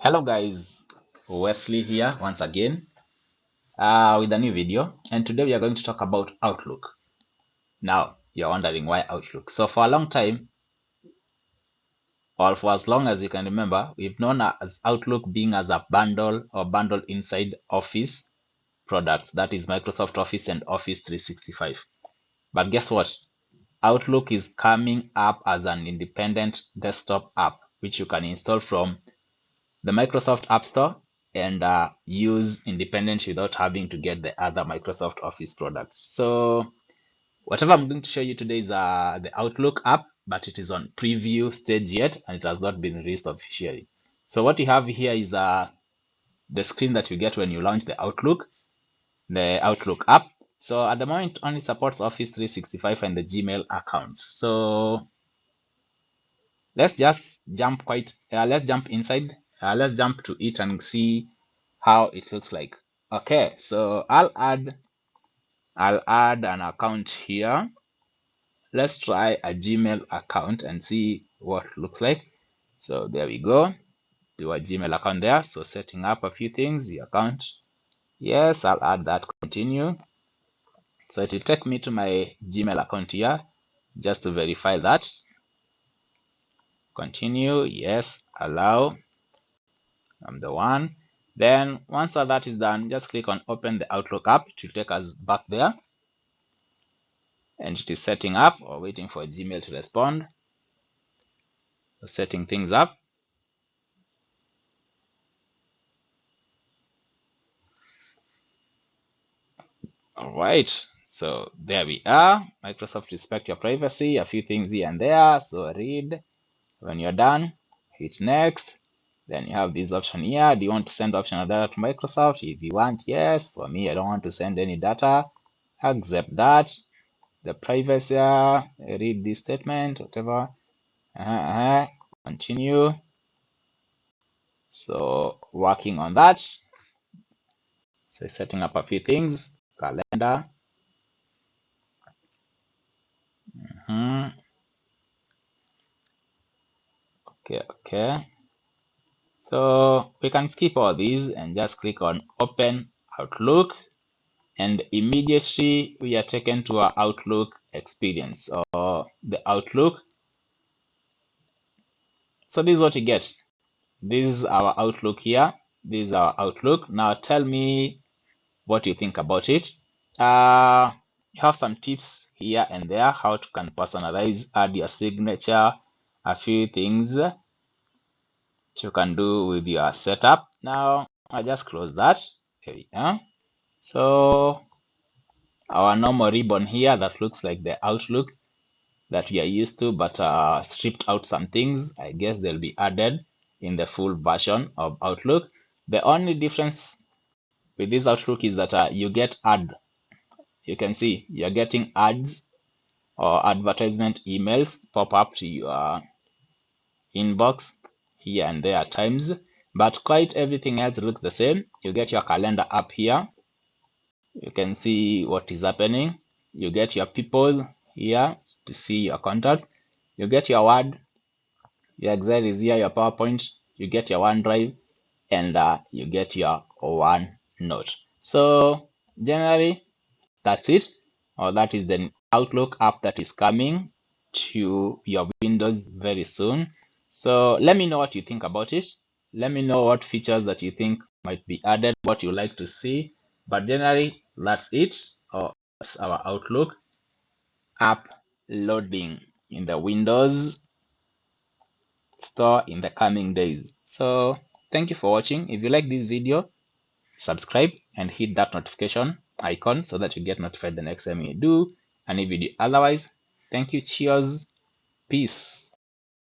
Hello guys, Wesley here once again with a new video, and today we are going to talk about Outlook. Now you're wondering why Outlook. So for a long time, or for as long as you can remember, we've known as Outlook being as a bundle or bundle inside Office products, that is Microsoft Office and Office 365. But guess what? Outlook is coming up as an independent desktop app which you can install from the Microsoft App Store and use independent without having to get the other Microsoft Office products. So whatever I'm going to show you today is the Outlook app, but it is on preview stage yet and it has not been released officially. So what you have here is the screen that you get when you launch the Outlook app. So at the moment, it only supports Office 365 and the Gmail accounts. So let's just jump let's jump inside. Let's jump to it and see how it looks like. Okay, so I'll add an account here. Let's try a Gmail account and see what it looks like. So there we go. Do a Gmail account there. So setting up a few things, the account. Yes, I'll add that, continue. So it will take me to my Gmail account here just to verify that. Continue, yes, allow. I'm the one. Then once all that is done, just click on open the Outlook app. It will take us back there. And it is setting up or waiting for Gmail to respond. So setting things up. All right, so there we are. Microsoft respect your privacy, a few things here and there. So read. When you're done, hit next. Then you have this option here. Do you want to send optional data to Microsoft? If you want, yes. For me, I don't want to send any data. Accept that. The privacy, read this statement, whatever. Continue. So working on that. So setting up a few things. Calendar. Okay. So we can skip all these and just click on open Outlook, and immediately we are taken to our Outlook experience or the Outlook. So this is what you get. This is our Outlook here. This is our Outlook. Now tell me what you think about it. You have some tips here and there how to can personalize, add your signature, a few things you can do with your setup. Now I just close that. There we are. So our normal ribbon here that looks like the Outlook that we are used to, but stripped out some things. I guess they'll be added in the full version of Outlook. The only difference with this Outlook is that you get ad. You can see you're getting ads or advertisement emails pop up to your inbox here and there at times, but quite everything else looks the same. You get your calendar up here. You can see what is happening. You get your people here to see your contact. You get your Word. Your Excel is here, your PowerPoint. You get your OneDrive, and you get your OneNote. So generally, that's it. Or that is the Outlook app that is coming to your Windows very soon. So let me know what you think about it. Let me know what features that you think might be added, what you like to see. But generally, that's it. Or that's our Outlook app loading in the Windows Store in the coming days. So thank you for watching. If you like this video, subscribe and hit that notification icon so that you get notified the next time you do any video. Otherwise, thank you, cheers, peace.